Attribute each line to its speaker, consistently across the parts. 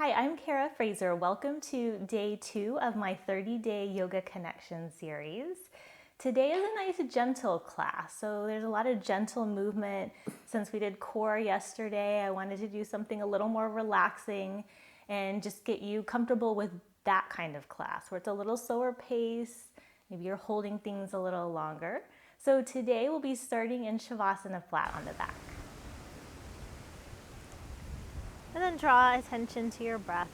Speaker 1: Hi, I'm Cara Fraser. Welcome to day 2 of my 30-day yoga connection series. Today is a nice gentle class, so there's a lot of gentle movement. Since we did core yesterday, I wanted to do something a little more relaxing and just get you comfortable with that kind of class where it's a little slower pace, maybe you're holding things a little longer. So today we'll be starting in Shavasana flat on the back. And then draw attention to your breath.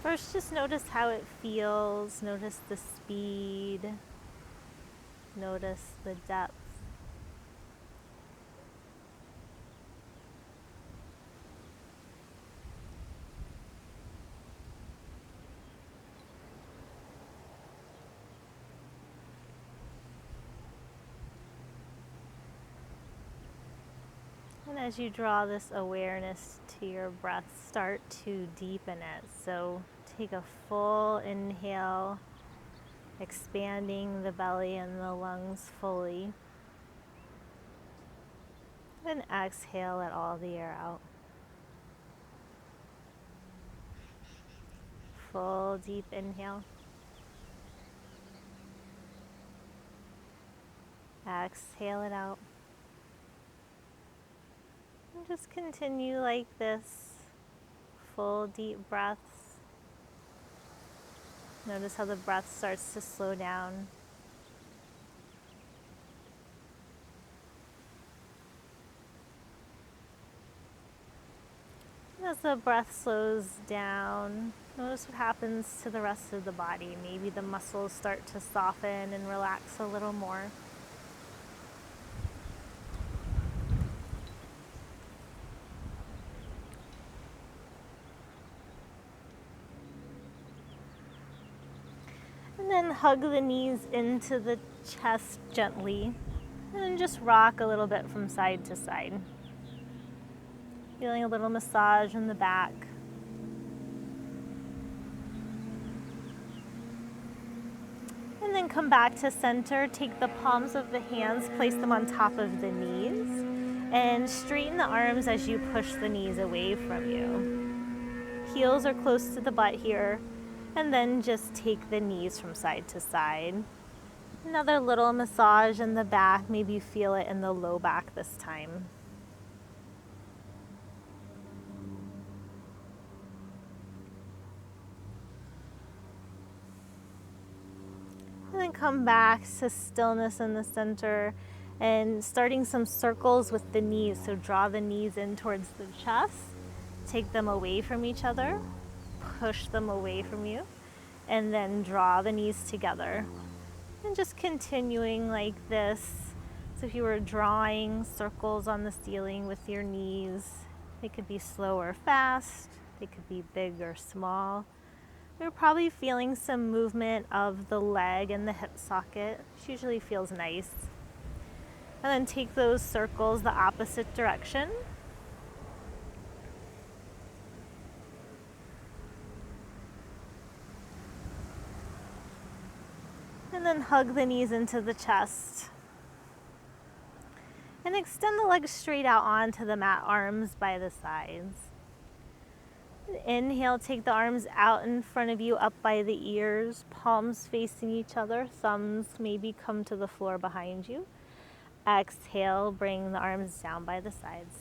Speaker 1: First, just notice how it feels. Notice the speed. Notice the depth. And as you draw this awareness to your breath, start to deepen it. So take a full inhale, expanding the belly and the lungs fully. Then exhale, let all the air out. Full deep inhale. Exhale it out. And just continue like this. Full deep breaths. Notice how the breath starts to slow down. As the breath slows down, notice what happens to the rest of the body. Maybe the muscles start to soften and relax a little more. And then hug the knees into the chest gently. And then just rock a little bit from side to side. Feeling a little massage in the back. And then come back to center. Take the palms of the hands, place them on top of the knees. And straighten the arms as you push the knees away from you. Heels are close to the butt here. And then just take the knees from side to side. Another little massage in the back. Maybe you feel it in the low back this time. And then come back to stillness in the center and starting some circles with the knees. So draw the knees in towards the chest. Take them away from each other. Push them away from you. And then draw the knees together. And just continuing like this. So if you were drawing circles on the ceiling with your knees, they could be slow or fast. They could be big or small. You're probably feeling some movement of the leg and the hip socket, which usually feels nice. And then take those circles the opposite direction. And then hug the knees into the chest. And extend the legs straight out onto the mat, arms by the sides. Inhale, take the arms out in front of you, up by the ears, palms facing each other, thumbs maybe come to the floor behind you. Exhale, bring the arms down by the sides.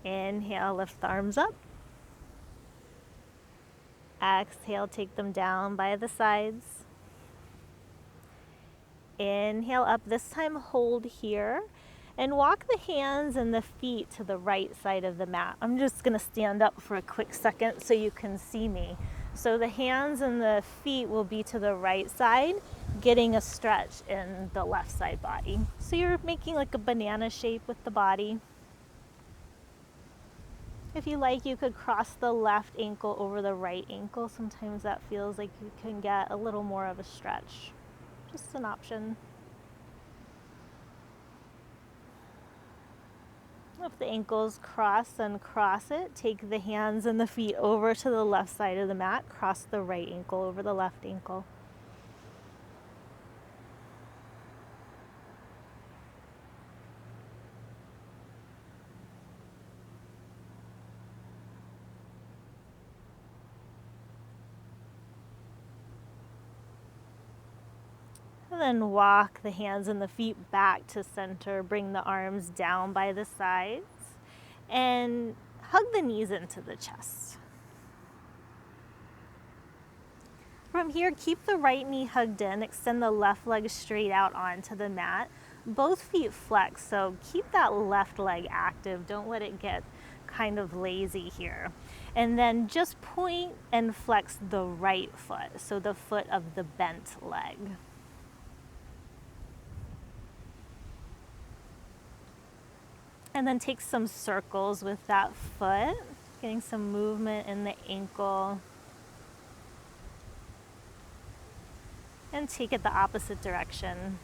Speaker 1: Inhale, lift the arms up. Exhale, take them down by the sides. Inhale up, this time hold here. And walk the hands and the feet to the right side of the mat. I'm just going to stand up for a quick second so you can see me. So the hands and the feet will be to the right side, getting a stretch in the left side body. So you're making like a banana shape with the body. If you like, you could cross the left ankle over the right ankle. Sometimes that feels like you can get a little more of a stretch. Just an option. If the ankles cross, then cross it. Take the hands and the feet over to the left side of the mat. Cross the right ankle over the left ankle. then walk the hands and the feet back to center. Bring the arms down by the sides and hug the knees into the chest. From here, keep the right knee hugged in. Extend the left leg straight out onto the mat. Both feet flex, so keep that left leg active. Don't let it get kind of lazy here. And then just point and flex the right foot, so the foot of the bent leg. And then take some circles with that foot, getting some movement in the ankle. And take it the opposite direction.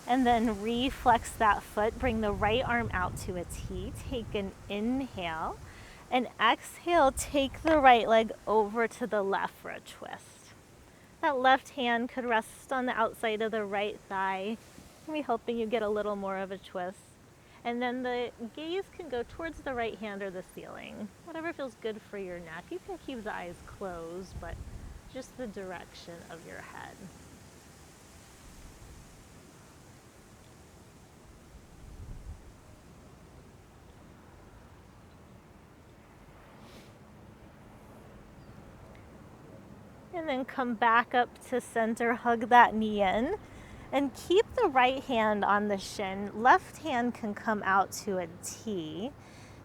Speaker 1: And then reflex that foot, bring the right arm out to a T, take an inhale, and exhale, take the right leg over to the left for a twist. That left hand could rest on the outside of the right thigh, maybe helping you get a little more of a twist. And then the gaze can go towards the right hand or the ceiling, whatever feels good for your neck. You can keep the eyes closed, but just the direction of your head. And then come back up to center, hug that knee in, and keep the right hand on the shin. Left hand can come out to a T.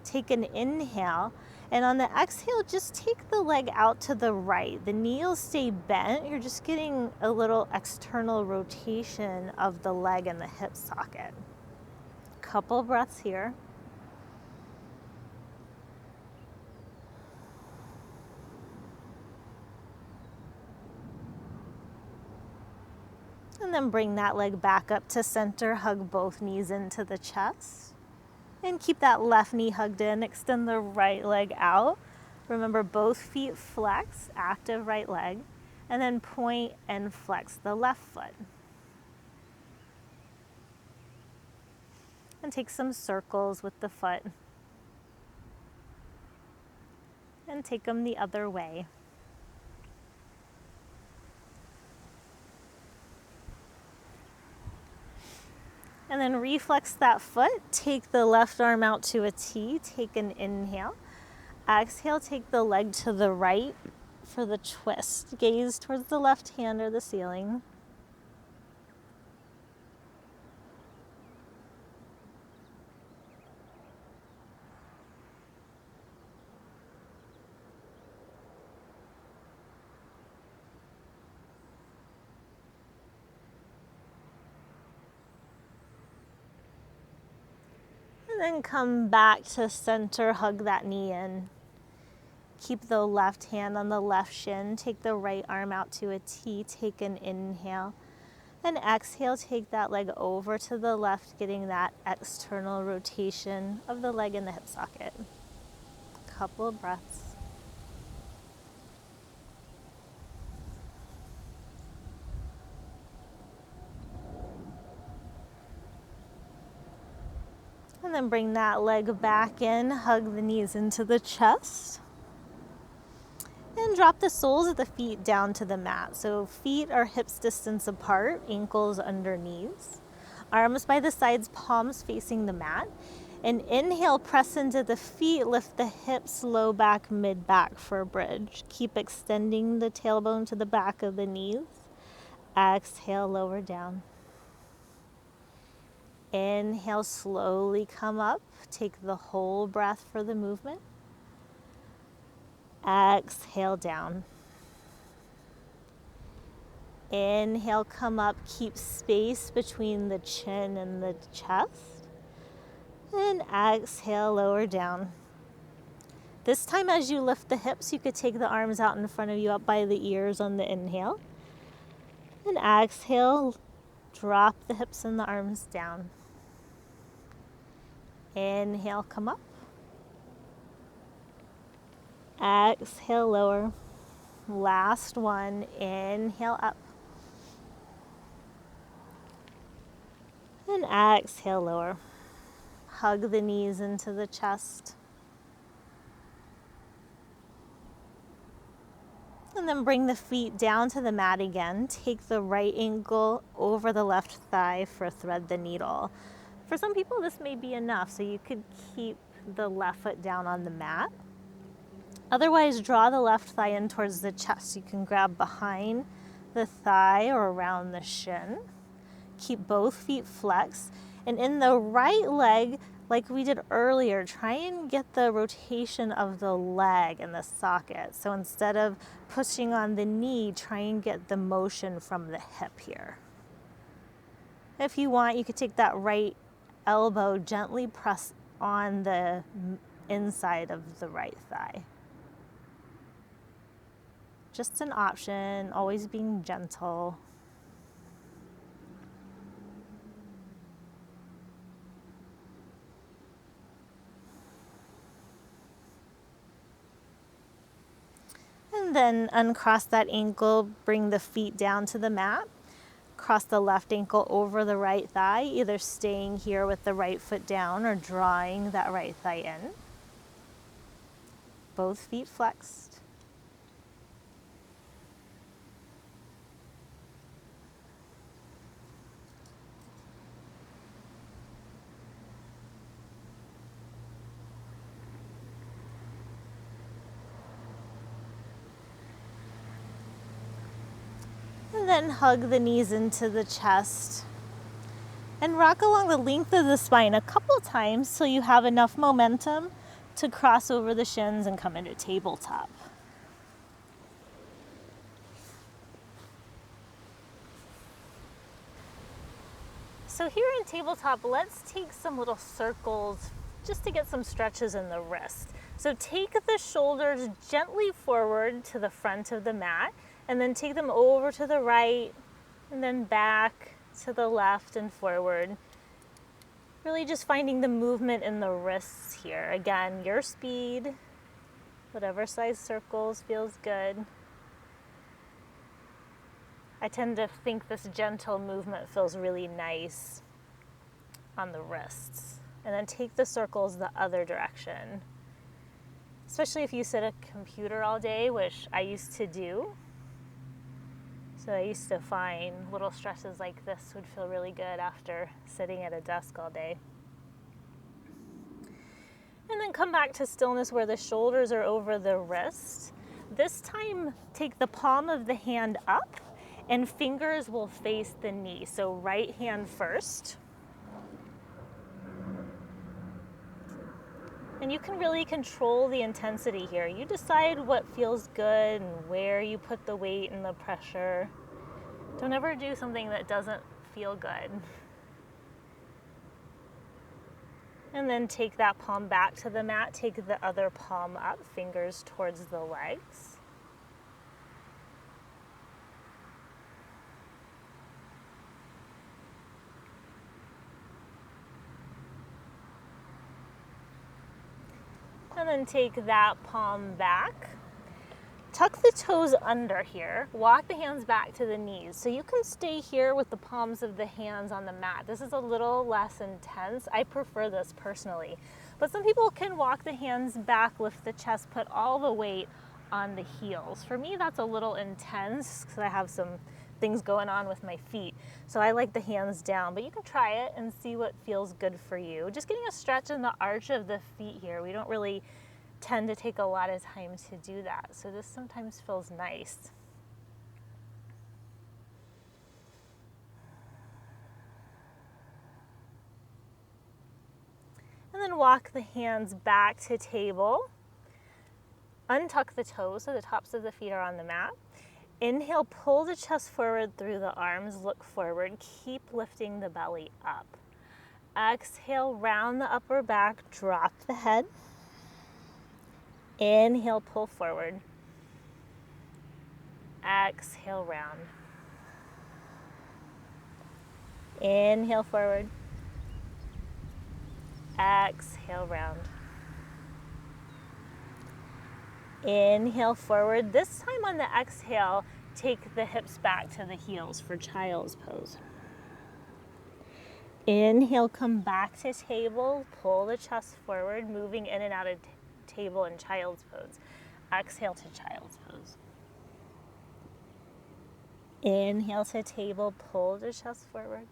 Speaker 1: Take an inhale, and on the exhale, just take the leg out to the right. The knee will stay bent. You're just getting a little external rotation of the leg and the hip socket. Couple breaths here. And then bring that leg back up to center, hug both knees into the chest. And keep that left knee hugged in, extend the right leg out. Remember, both feet flex, active right leg. And then point and flex the left foot. And take some circles with the foot. And take them the other way. And then reflex that foot, take the left arm out to a T, take an inhale. Exhale, take the leg to the right for the twist. Gaze towards the left hand or the ceiling. And then come back to center, hug that knee in. Keep the left hand on the left shin. Take the right arm out to a T. Take an inhale. And exhale, take that leg over to the left, getting that external rotation of the leg and the hip socket. Couple of breaths. And then bring that leg back in, hug the knees into the chest. And drop the soles of the feet down to the mat. So feet are hips distance apart, ankles under knees. Arms by the sides, palms facing the mat. And inhale, press into the feet, lift the hips, low back, mid back for a bridge. Keep extending the tailbone to the back of the knees. Exhale, lower down. Inhale, slowly come up. Take the whole breath for the movement. Exhale down. Inhale, come up. Keep space between the chin and the chest. And exhale, lower down. This time as you lift the hips, you could take the arms out in front of you up by the ears on the inhale. And exhale, drop the hips and the arms down. Inhale, come up. Exhale, lower. Last one, inhale up. And exhale, lower. Hug the knees into the chest. And then bring the feet down to the mat again. Take the right ankle over the left thigh for thread the needle. For some people, this may be enough, so you could keep the left foot down on the mat. Otherwise, draw the left thigh in towards the chest. You can grab behind the thigh or around the shin. Keep both feet flexed. And in the right leg, like we did earlier, try and get the rotation of the leg in the socket. So instead of pushing on the knee, try and get the motion from the hip here. If you want, you could take that right elbow, gently press on the inside of the right thigh. Just an option, always being gentle. And then uncross that ankle, bring the feet down to the mat. Cross the left ankle over the right thigh, either staying here with the right foot down or drawing that right thigh in. Both feet flexed. And then hug the knees into the chest and rock along the length of the spine a couple times so you have enough momentum to cross over the shins and come into tabletop. So here in tabletop, let's take some little circles just to get some stretches in the wrist. So take the shoulders gently forward to the front of the mat, and then take them over to the right, and then back to the left and forward. Really just finding the movement in the wrists here. Again, your speed, whatever size circles feels good. I tend to think this gentle movement feels really nice on the wrists. And then take the circles the other direction. Especially if you sit at a computer all day, which I used to do. So I used to find little stretches like this would feel really good after sitting at a desk all day. And then come back to stillness where the shoulders are over the wrist. This time, take the palm of the hand up and fingers will face the knee. So right hand first. And you can really control the intensity here. You decide what feels good and where you put the weight and the pressure. Don't ever do something that doesn't feel good. And then take that palm back to the mat. Take the other palm up, fingers towards the legs. And then take that palm back. Tuck the toes under here. Walk the hands back to the knees. So you can stay here with the palms of the hands on the mat. This is a little less intense. I prefer this personally. But some people can walk the hands back, lift the chest, put all the weight on the heels. For me, that's a little intense because I have some things going on with my feet. So I like the hands down, but you can try it and see what feels good for you. Just getting a stretch in the arch of the feet here. We don't really tend to take a lot of time to do that. So this sometimes feels nice. And then walk the hands back to table. Untuck the toes so the tops of the feet are on the mat. Inhale, pull the chest forward through the arms, look forward, keep lifting the belly up. Exhale, round the upper back, drop the head. Inhale, pull forward. Exhale, round. Inhale, forward. Exhale, round. Inhale, forward. This time on the exhale, take the hips back to the heels for child's pose. Inhale, come back to table. Pull the chest forward, moving in and out of table in child's pose. Exhale to child's pose. Inhale to table, pull the chest forward.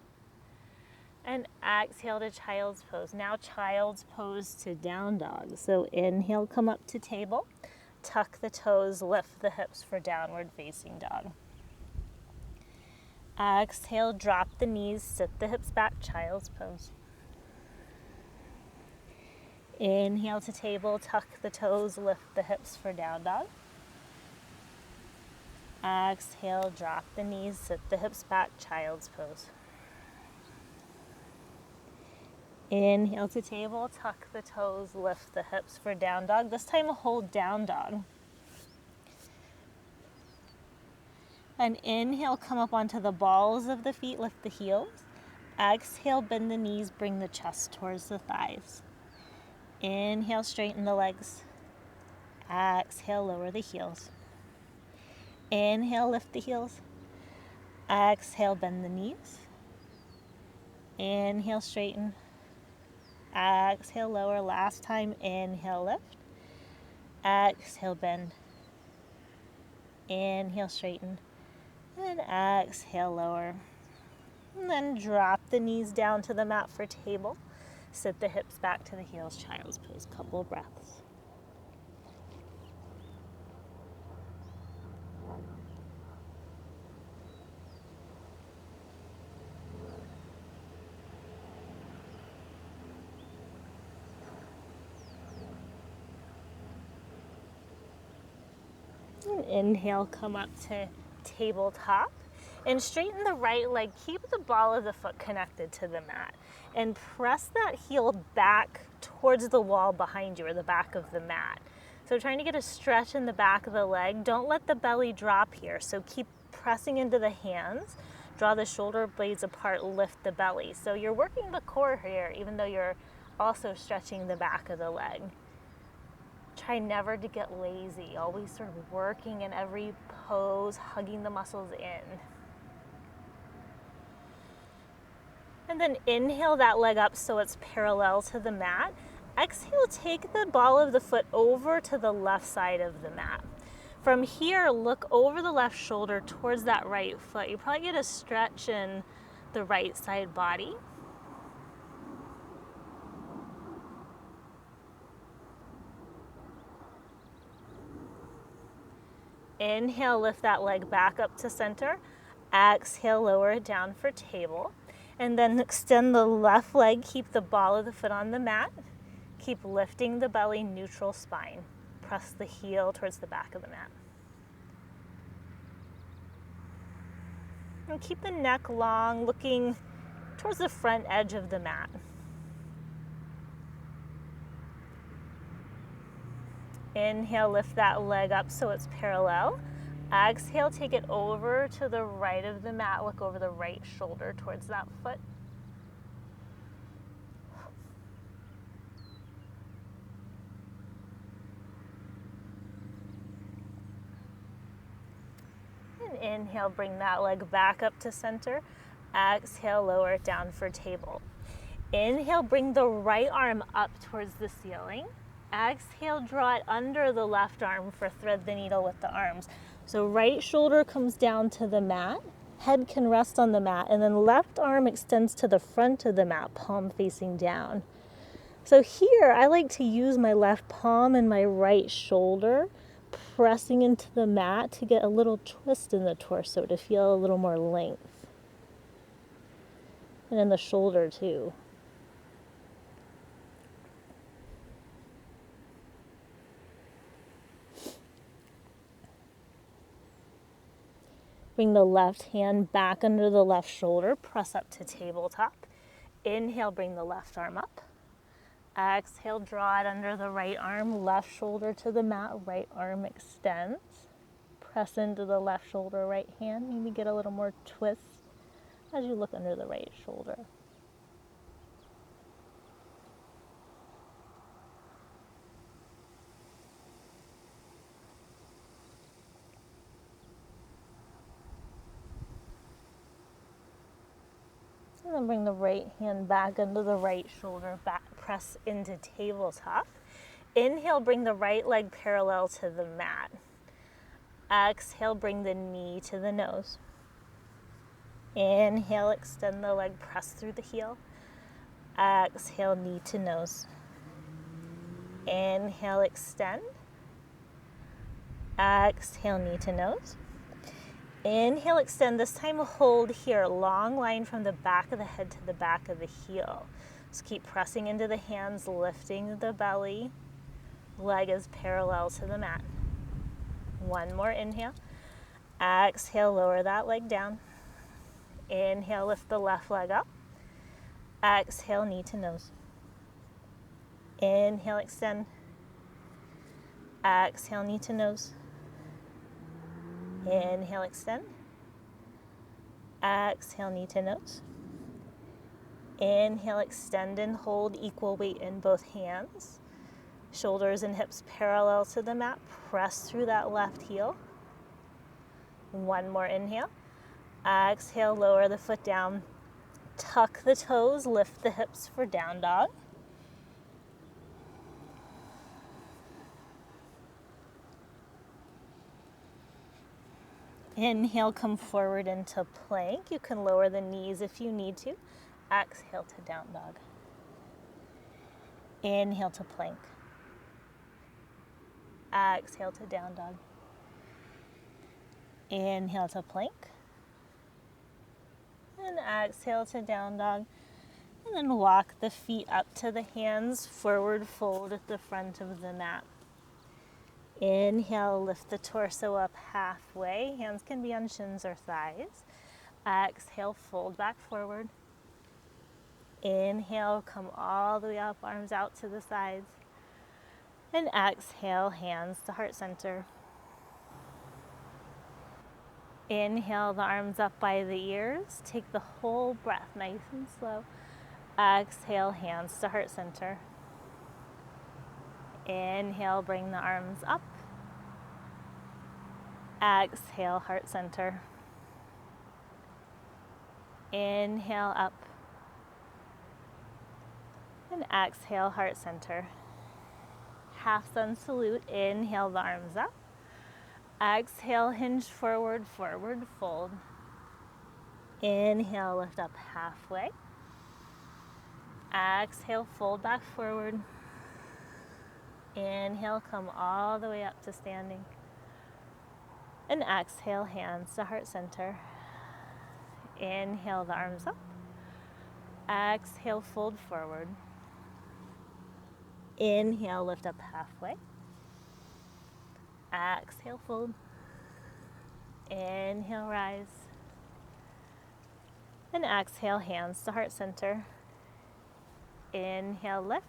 Speaker 1: And exhale to child's pose. Now child's pose to down dog. So inhale, come up to table. Tuck the toes, lift the hips for downward facing dog. Exhale, drop the knees, sit the hips back, child's pose. Inhale to table, tuck the toes, lift the hips for down dog. Exhale, drop the knees, sit the hips back, child's pose. Inhale to table, tuck the toes, lift the hips for down dog. This time hold down dog. And inhale, come up onto the balls of the feet, lift the heels. Exhale, bend the knees, bring the chest towards the thighs. Inhale, straighten the legs. Exhale, lower the heels. Inhale, lift the heels. Exhale, bend the knees. Inhale, straighten. Exhale, lower. Last time, inhale, lift. Exhale, bend. Inhale, straighten. And exhale, lower. And then drop the knees down to the mat for table. Sit the hips back to the heels, child's pose. Couple breaths. And inhale, come up to tabletop. And straighten the right leg. Keep the ball of the foot connected to the mat. And press that heel back towards the wall behind you, or the back of the mat. So trying to get a stretch in the back of the leg. Don't let the belly drop here. So keep pressing into the hands. Draw the shoulder blades apart, lift the belly. So you're working the core here, even though you're also stretching the back of the leg. Try never to get lazy. Always sort of working in every pose, hugging the muscles in. And then inhale that leg up so it's parallel to the mat. Exhale, take the ball of the foot over to the left side of the mat. From here, look over the left shoulder towards that right foot. You probably get a stretch in the right side body. Inhale, lift that leg back up to center. Exhale, lower it down for table. And then extend the left leg, keep the ball of the foot on the mat. Keep lifting the belly, neutral spine. Press the heel towards the back of the mat. And keep the neck long, looking towards the front edge of the mat. Inhale, lift that leg up so it's parallel. Exhale, take it over to the right of the mat. Look over the right shoulder towards that foot. And inhale, bring that leg back up to center. Exhale, lower it down for table. Inhale, bring the right arm up towards the ceiling. Exhale, draw it under the left arm for thread the needle with the arms. So right shoulder comes down to the mat, head can rest on the mat, and then left arm extends to the front of the mat, palm facing down. So here, I like to use my left palm and my right shoulder pressing into the mat to get a little twist in the torso to feel a little more length. And in the shoulder too. Bring the left hand back under the left shoulder, press up to tabletop. Inhale, bring the left arm up. Exhale, draw it under the right arm, left shoulder to the mat, right arm extends. Press into the left shoulder, right hand. Maybe get a little more twist as you look under the right shoulder. And then bring the right hand back under the right shoulder, back press into tabletop. Inhale, bring the right leg parallel to the mat. Exhale, bring the knee to the nose. Inhale, extend the leg, press through the heel. Exhale, knee to nose. Inhale, extend. Exhale, knee to nose. Inhale, extend. This time hold here, long line from the back of the head to the back of the heel. Just keep pressing into the hands, lifting the belly. Leg is parallel to the mat. One more inhale. Exhale, lower that leg down. Inhale, lift the left leg up. Exhale, knee to nose. Inhale, extend. Exhale, knee to nose. Inhale, extend. Exhale, knee to nose. Inhale, extend and hold, equal weight in both hands. Shoulders and hips parallel to the mat. Press through that left heel. One more inhale. Exhale, lower the foot down. Tuck the toes, lift the hips for down dog. Inhale, come forward into plank. You can lower the knees if you need to. Exhale to down dog. Inhale to plank. Exhale to down dog. Inhale to plank. And exhale to down dog. And then walk the feet up to the hands, forward fold at the front of the mat. Inhale, lift the torso up halfway. Hands can be on shins or thighs. Exhale, fold back forward. Inhale, come all the way up, arms out to the sides. And exhale, hands to heart center. Inhale, the arms up by the ears. Take the whole breath, nice and slow. Exhale, hands to heart center. Inhale, bring the arms up. Exhale, heart center. Inhale, up. And exhale, heart center. Half sun salute. Inhale, the arms up. Exhale, hinge forward, forward fold. Inhale, lift up halfway. Exhale, fold back forward. Inhale, come all the way up to standing. And exhale, hands to heart center. Inhale, the arms up. Exhale, fold forward. Inhale, lift up halfway. Exhale, fold. Inhale, rise. And exhale, hands to heart center. Inhale, lift.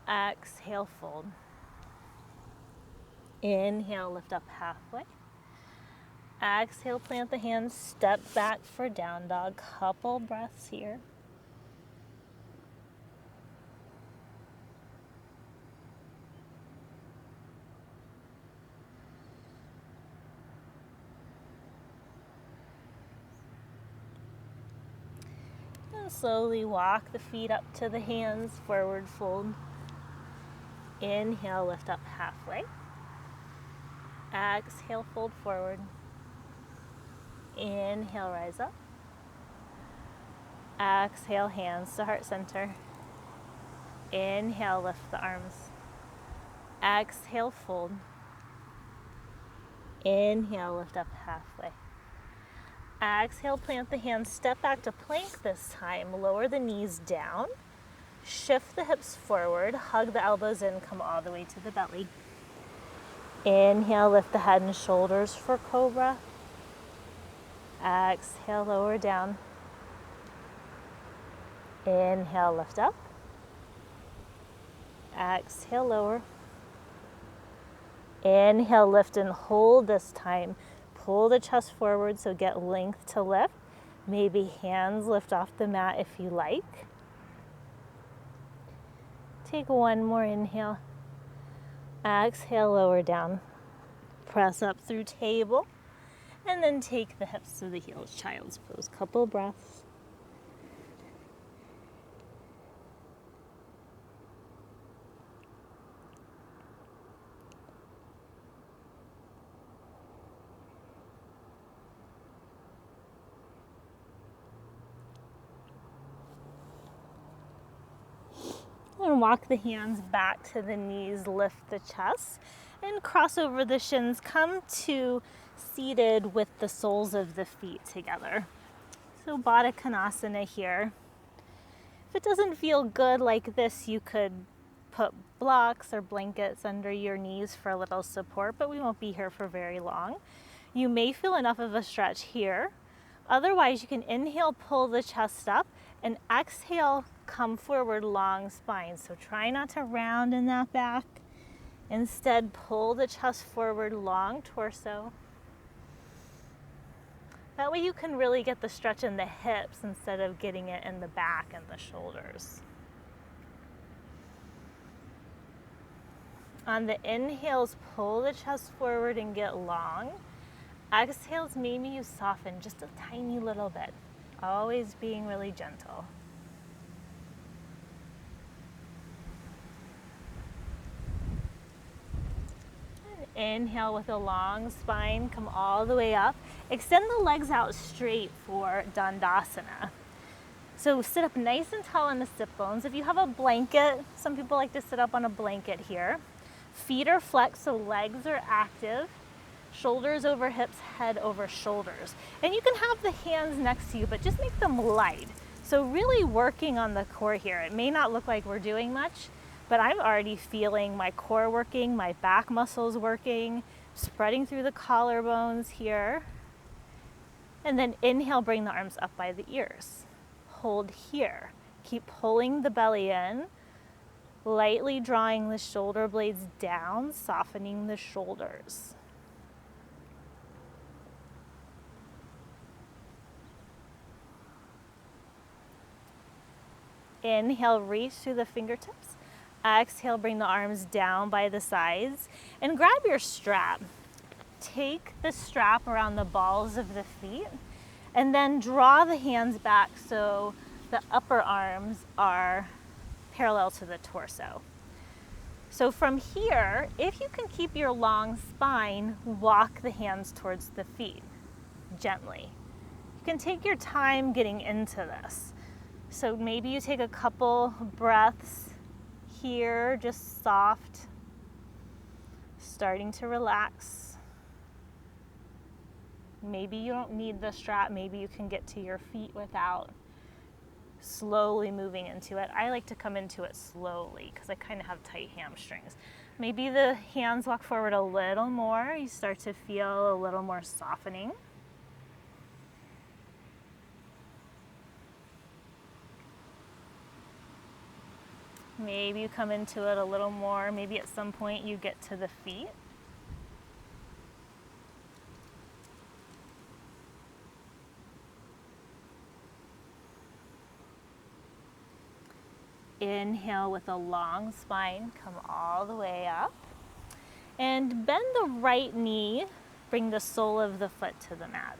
Speaker 1: Exhale, fold. Inhale, lift up halfway. Exhale, plant the hands, step back for down dog. Couple breaths here. And slowly walk the feet up to the hands, forward fold. Inhale, lift up halfway. Exhale, fold forward. Inhale, rise up. Exhale, hands to heart center. Inhale, lift the arms. Exhale, fold. Inhale, lift up halfway. Exhale, plant the hands, step back to plank this time. Lower the knees down. Shift the hips forward, hug the elbows in, come all the way to the belly. Inhale, lift the head and shoulders for cobra. Exhale, lower down. Inhale, lift up. Exhale, lower. Inhale, lift and hold this time. Pull the chest forward, so get length to lift. Maybe hands lift off the mat if you like. Take one more inhale. Exhale, lower down. Press up through table. And then take the hips to the heels, child's pose. Couple breaths. And walk the hands back to the knees, lift the chest, and cross over the shins. Come to seated with the soles of the feet together. So Baddha Konasana here. If it doesn't feel good like this, you could put blocks or blankets under your knees for a little support, but we won't be here for very long. You may feel enough of a stretch here. Otherwise, you can inhale, pull the chest up, and exhale, come forward, long spine. So try not to round in that back. Instead, pull the chest forward, long torso. That way you can really get the stretch in the hips instead of getting it in the back and the shoulders. On the inhales, pull the chest forward and get long. Exhales, maybe you soften just a tiny little bit, always being really gentle. And inhale with a long spine, come all the way up. Extend the legs out straight for Dandasana. So sit up nice and tall on the sit bones. If you have a blanket, some people like to sit up on a blanket here. Feet are flexed, so legs are active. Shoulders over hips, head over shoulders. And you can have the hands next to you, but just make them light. So really working on the core here. It may not look like we're doing much, but I'm already feeling my core working, my back muscles working, spreading through the collarbones here. And then inhale, bring the arms up by the ears. Hold here. Keep pulling the belly in, lightly drawing the shoulder blades down, softening the shoulders. Inhale, reach through the fingertips. Exhale, bring the arms down by the sides and grab your strap. Take the strap around the balls of the feet and then draw the hands back so the upper arms are parallel to the torso. So from here, if you can keep your long spine, walk the hands towards the feet gently. You can take your time getting into this. So maybe you take a couple breaths here, just soft, starting to relax. Maybe you don't need the strap, maybe you can get to your feet without slowly moving into it. I like to come into it slowly because I kind of have tight hamstrings. Maybe the hands walk forward a little more, you start to feel a little more softening. Maybe you come into it a little more. Maybe at some point you get to the feet. Inhale with a long spine, come all the way up. And bend the right knee, bring the sole of the foot to the mat.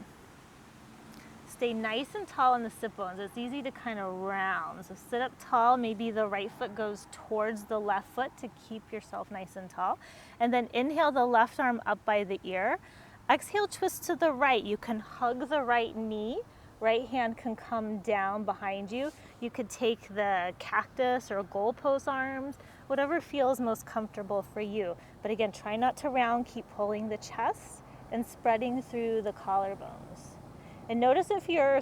Speaker 1: Stay nice and tall on the sit bones. It's easy to kind of round. So sit up tall, maybe the right foot goes towards the left foot to keep yourself nice and tall. And then inhale the left arm up by the ear. Exhale, twist to the right. You can hug the right knee. Right hand can come down behind you. You could take the cactus or goalpost arms, whatever feels most comfortable for you. But again, try not to round, keep pulling the chest and spreading through the collarbones. And notice if you're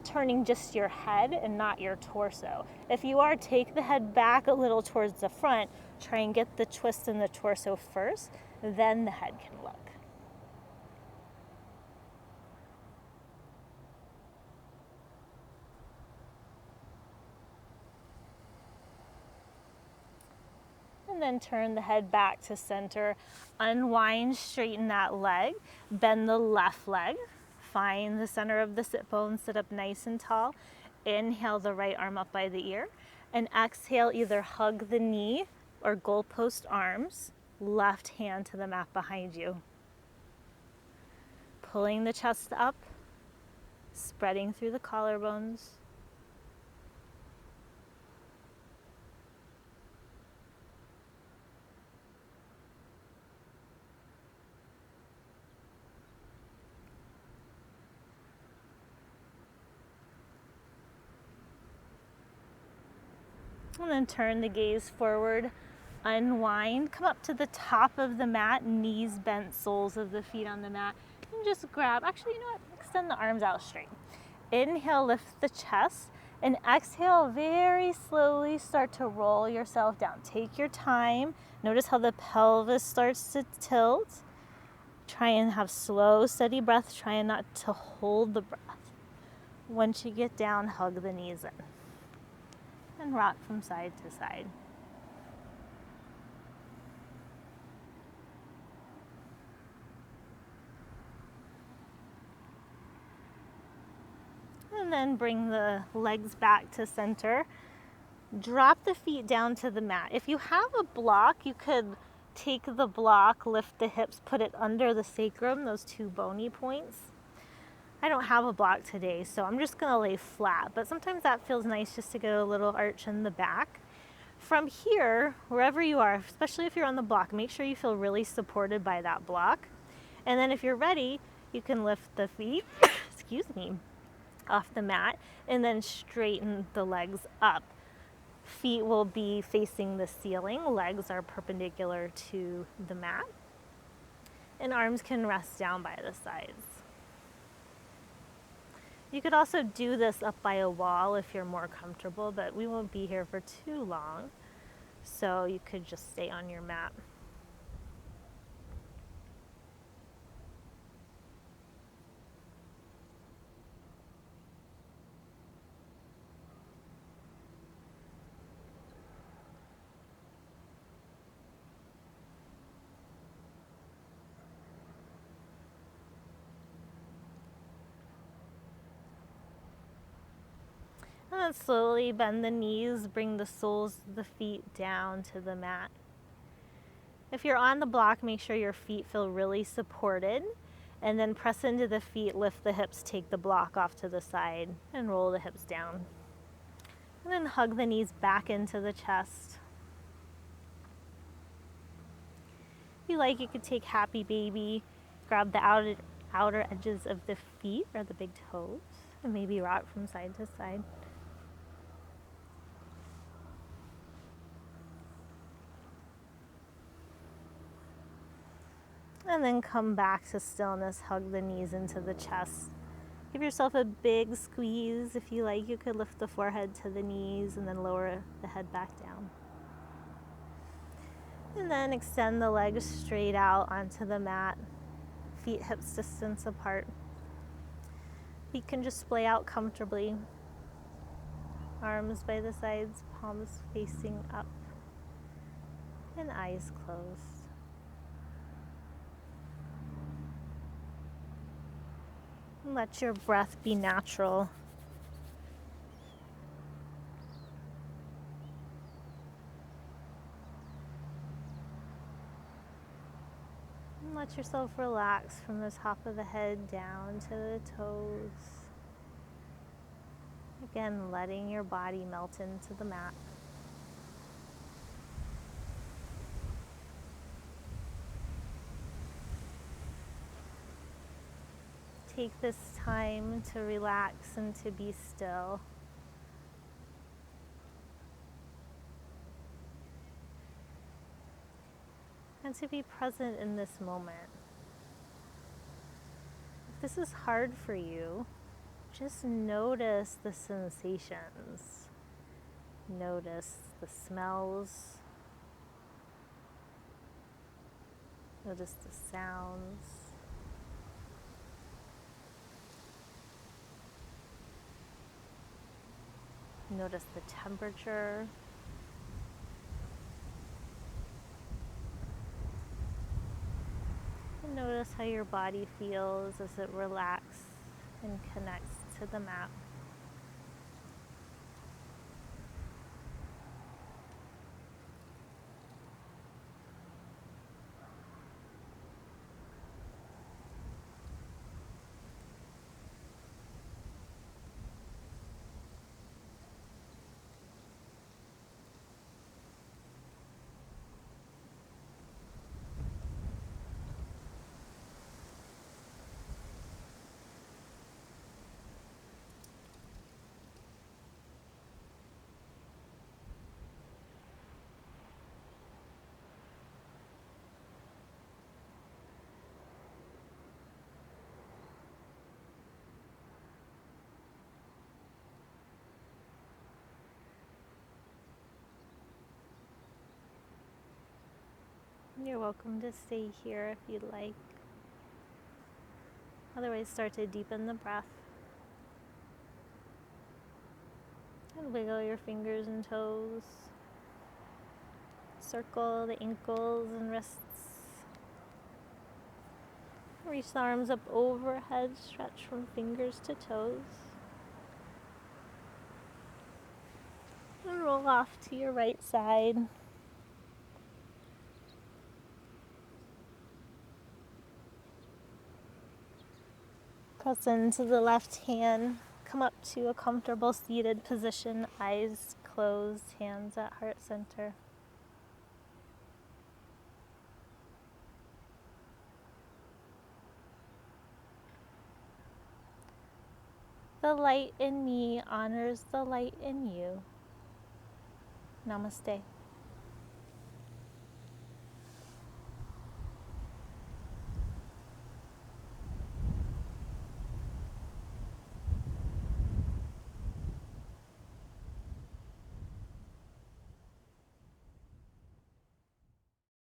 Speaker 1: turning just your head and not your torso. If you are, take the head back a little towards the front. Try and get the twist in the torso first, then the head can look. And then turn the head back to center. Unwind, straighten that leg. Bend the left leg. Find the center of the sit bone, sit up nice and tall. Inhale the right arm up by the ear. And exhale, either hug the knee or goalpost arms. Left hand to the mat behind you. Pulling the chest up, spreading through the collarbones. And then turn the gaze forward, unwind, come up to the top of the mat, knees bent, soles of the feet on the mat, and just grab, actually, you know what, extend the arms out straight. Inhale, lift the chest, and exhale, very slowly start to roll yourself down. Take your time. Notice how the pelvis starts to tilt. Try and have slow, steady breath, trying not to hold the breath. Once you get down, hug the knees in and rock from side to side. And then bring the legs back to center. Drop the feet down to the mat. If you have a block, you could take the block, lift the hips, put it under the sacrum, those two bony points. I don't have a block today, so I'm just gonna lay flat, but sometimes that feels nice just to get a little arch in the back. From here, wherever you are, especially if you're on the block, make sure you feel really supported by that block. And then if you're ready, you can lift the feet, excuse me, off the mat and then straighten the legs up. Feet will be facing the ceiling, legs are perpendicular to the mat, and arms can rest down by the sides. You could also do this up by a wall if you're more comfortable, but we won't be here for too long, so you could just stay on your mat. And then slowly bend the knees, bring the soles of the feet down to the mat. If you're on the block, make sure your feet feel really supported, and then press into the feet, lift the hips, take the block off to the side, and roll the hips down. And then hug the knees back into the chest. If you like, you could take happy baby, grab the outer edges of the feet or the big toes, and maybe rock from side to side. And then come back to stillness, hug the knees into the chest. Give yourself a big squeeze. If you like, you could lift the forehead to the knees and then lower the head back down. And then extend the legs straight out onto the mat, feet hips distance apart. Feet can just splay out comfortably. Arms by the sides, palms facing up, and eyes closed. Let your breath be natural. And let yourself relax from the top of the head down to the toes. Again, letting your body melt into the mat. Take this time to relax and to be still. And to be present in this moment. If this is hard for you, just notice the sensations. Notice the smells. Notice the sounds. Notice the temperature. And notice how your body feels as it relaxes and connects to the mat. You're welcome to stay here if you'd like. Otherwise, start to deepen the breath. And wiggle your fingers and toes. Circle the ankles and wrists. Reach the arms up overhead, stretch from fingers to toes. And roll off to your right side. Press into the left hand. Come up to a comfortable seated position, eyes closed, hands at heart center. The light in me honors the light in you. Namaste.